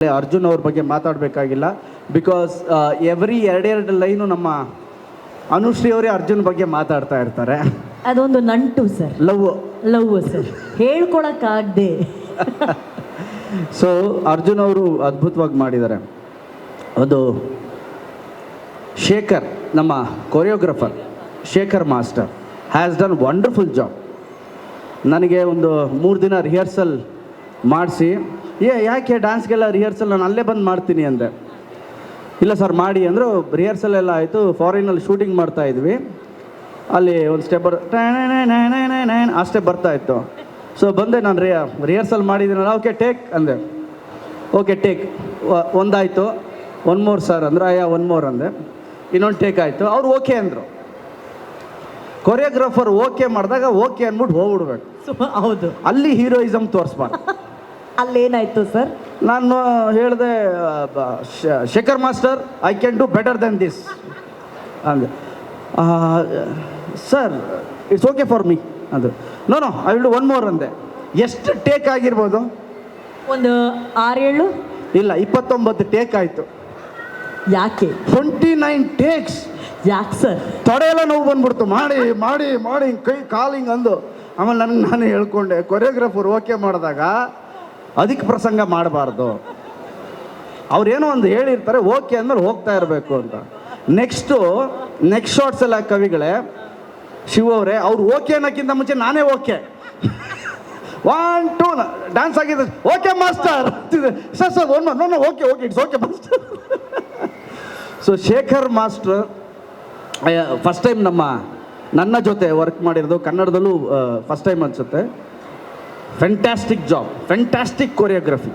ಅರ್ಜುನ್ ಅವ್ರ ಬಗ್ಗೆ ಮಾತಾಡಬೇಕಾಗಿಲ್ಲ. ಬಿಕಾಸ್ ಎವ್ರಿ ಎರಡೆರಡು ಲೈನು ನಮ್ಮ ಅನುಶ್ರೀ ಅವರೇ ಅರ್ಜುನ್ ಬಗ್ಗೆ ಮಾತಾಡ್ತಾ ಇರ್ತಾರೆ. ಅದೊಂದು ನಂಟು ಸರ್, ಲವ್ ಸರ್, ಹೇಳ್ಕೊಳಕ್ಕಾಗದೆ. ಸೊ ಅರ್ಜುನ್ ಅವರು ಅದ್ಭುತವಾಗಿ ಮಾಡಿದ್ದಾರೆ. ಒಂದು ಶೇಖರ್, ನಮ್ಮ choreographer Shekhar master has done wonderful job. ನನಗೆ ಒಂದು 3 ದಿನ ರಿಹರ್ಸಲ್ ಮಾಡಿಸಿ, ಯಾಕೆ ಡ್ಯಾನ್ಸ್ಗೆಲ್ಲ ರಿಹರ್ಸಲ್ ನಾನು ಅಲ್ಲೇ ಬಂದು ಮಾಡ್ತೀನಿ ಅಂದೆ. ಇಲ್ಲ ಸರ್ ಮಾಡಿ ಅಂದರು. ರಿಹರ್ಸಲ್ ಎಲ್ಲ ಆಯಿತು. ಫಾರಿನಲ್ಲಿ ಶೂಟಿಂಗ್ ಮಾಡ್ತಾಯಿದ್ವಿ. ಅಲ್ಲಿ ಒಂದು ಸ್ಟೆಪ್ ಆ ಸ್ಟೆಪ್ ಬರ್ತಾಯಿತ್ತು. ಸೊ ಬಂದೆ, ನಾನು ರಿಹರ್ಸಲ್ ಮಾಡಿದ್ದೀನಲ್ಲ, ಓಕೆ ಟೇಕ್ ಅಂದೆ. ಓಕೆ ಟೇಕ್ ಒಂದಾಯಿತು. 1 more ಸರ್ ಅಂದ್ರೆ, 1 more ಅಂದೆ. ಇನ್ನೊಂದು ಟೇಕ್ ಆಯಿತು. ಅವ್ರು ಓಕೆ ಅಂದರು. ಕೊರಿಯೋಗ್ರಾಫರ್ ಓಕೆ ಮಾಡಿದಾಗ ಓಕೆ ಅಂದ್ಬಿಟ್ಟು ಹೋಗ್ಬಿಡ್ಬೇಕು. ಹೌದು, ಅಲ್ಲಿ ಹೀರೋಯಿಸಮ್ ತೋರಿಸ್ಬಾರ್ದು. ಅಲ್ಲೇನಾಯ್ತು ಸರ್? ನಾನು ಹೇಳಿದೆ, Shekhar master I can do better than this ಅಂದೆ. Sir it's okay for me ಅಂದರು. No I will do 1 more ಅಂದೆ. ಎಷ್ಟು ಟೇಕ್ ಆಗಿರ್ಬೋದು? ಒಂದು 6-7. ಇಲ್ಲ, 29 ಟೇಕ್ ಆಯಿತು. ಯಾಕೆ? 29 ಟೇಕ್ಸ್. ಯಾಕೆ ಸರ್? ತೊಡೆಯೆಲ್ಲ ನೋವು ಬಂದ್ಬಿಡ್ತು. ಮಾಡಿ ಮಾಡಿ ಮಾಡಿ ಕೈ ಕಾಲಿಂಗ್ ಅಂದು. ಆಮೇಲೆ ನಾನು ಹೇಳ್ಕೊಂಡೆ, ಕೊರಿಯೋಗ್ರಾಫರ್ ಓಕೆ ಮಾಡಿದಾಗ ಅದಕ್ಕೆ ಪ್ರಸಂಗ ಮಾಡಬಾರ್ದು. ಅವ್ರೇನೋ ಒಂದು ಹೇಳಿರ್ತಾರೆ, ಓಕೆ ಅಂದ್ಮೇಲೆ ಹೋಗ್ತಾ ಇರಬೇಕು ಅಂತ. ನೆಕ್ಸ್ಟ್ ಶಾರ್ಟ್ಸ್ ಎಲ್ಲ ಕವಿಗಳೇ, ಶಿವ ಅವರೇ, ಅವ್ರು ಓಕೆ ಅನ್ನೋಕ್ಕಿಂತ ಮುಂಚೆ ನಾನೇ ಓಕೆ 1 2 ಡ್ಯಾನ್ಸ್ ಆಗಿದೆ, okay master sir sir 1 more, no okay okay it's okay master. So Shekhar master first time ನನ್ನ ಜೊತೆ ವರ್ಕ್ ಮಾಡಿರೋದು, ಕನ್ನಡದಲ್ಲೂ ಫಸ್ಟ್ ಟೈಮ್ ಅನಿಸುತ್ತೆ. Fantastic job, fantastic choreography.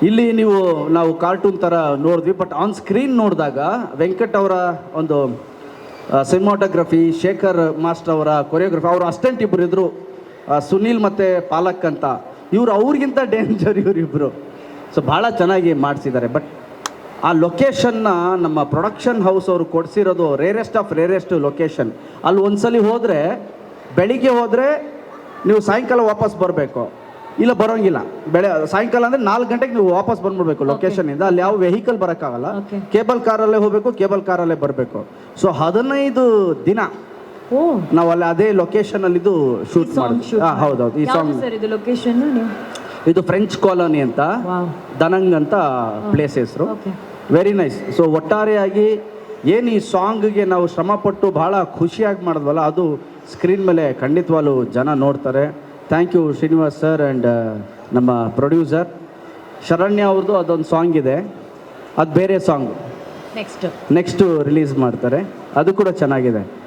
ಇಲ್ಲಿ ನಾವು ಕಾರ್ಟೂನ್ ಥರ ನೋಡಿದ್ವಿ, ಬಟ್ ಆನ್ ಸ್ಕ್ರೀನ್ ನೋಡಿದಾಗ ವೆಂಕಟ್ ಅವರ ಒಂದು ಸಿನಿಮಾಟೋಗ್ರಫಿ, ಶೇಖರ್ ಮಾಸ್ಟರ್ ಅವರ ಕೊರಿಯೋಗ್ರಫಿ, ಅವರು ಅಸ್ಟೆಂಟ್ ಇಬ್ಬರು ಇದ್ದರು, ಸುನೀಲ್ ಮತ್ತು ಪಾಲಕ್ ಅಂತ. ಅವ್ರಿಗಿಂತ ಡೇಂಜರ್ ಇವರಿಬ್ಬರು. ಸೊ ಭಾಳ ಚೆನ್ನಾಗಿ ಮಾಡಿಸಿದ್ದಾರೆ. ಬಟ್ ಆ ಲೊಕೇಶನ್ನ ನಮ್ಮ ಪ್ರೊಡಕ್ಷನ್ ಹೌಸ್ ಅವರು ಕೊಡಿಸಿರೋದು ರೇರೆಸ್ಟ್ ಆಫ್ ರೇರೆಸ್ಟ್ ಲೊಕೇಶನ್. ಅಲ್ಲಿ ಒಂದ್ಸಲಿ ಹೋದರೆ, ಬೆಳಿಗ್ಗೆ ಹೋದರೆ ನೀವು ಸಾಯಂಕಾಲ ವಾಪಸ್ ಬರಬೇಕು, ಇಲ್ಲ ಬರೋಂಗಿಲ್ಲ. ಸಾಯಂಕಾಲ ಅಂದರೆ 4 ಗಂಟೆಗೆ ನೀವು ವಾಪಸ್ ಬಂದ್ಬಿಡ್ಬೇಕು ಲೊಕೇಶನ್ನಿಂದ. ಅಲ್ಲಿ ಯಾವ ವೆಹಿಕಲ್ ಬರೋಕ್ಕಾಗಲ್ಲ, ಕೇಬಲ್ ಕಾರಲ್ಲೇ ಹೋಗಬೇಕು, ಕೇಬಲ್ ಕಾರಲ್ಲೇ ಬರಬೇಕು. ಸೊ 15 ದಿನ ನಾವು ಅಲ್ಲಿ ಅದೇ ಲೊಕೇಶನಲ್ಲಿದ್ದು ಶೂಟ್ ಮಾಡಿ. ಹೌದೌದು. ಈ ಸಾಂಗ್ ಇದು ಫ್ರೆಂಚ್ ಕಾಲೋನಿ ಅಂತ, ದನಂಗ್ ಅಂತ ಪ್ಲೇಸ್ ಹೆಸರು. Very nice. ಸೊ ಒಟ್ಟಾರೆಯಾಗಿ ಏನು ಈ ಸಾಂಗ್ಗೆ ನಾವು ಶ್ರಮಪಟ್ಟು ಭಾಳ ಖುಷಿಯಾಗಿ ಮಾಡಿದ್ವಲ್ಲ, ಅದು ಸ್ಕ್ರೀನ್ ಮೇಲೆ ಖಂಡಿತವಾಗ್ಲೂ ಜನ ನೋಡ್ತಾರೆ. Thank you Srinivas sir and ನಮ್ಮ ಪ್ರೊಡ್ಯೂಸರ್ ಶರಣ್ಯ ಅವ್ರದ್ದು ಅದೊಂದು ಸಾಂಗ್ ಇದೆ, ಅದು ಬೇರೆ ಸಾಂಗು ನೆಕ್ಸ್ಟು ರಿಲೀಸ್ ಮಾಡ್ತಾರೆ, ಅದು ಕೂಡ ಚೆನ್ನಾಗಿದೆ.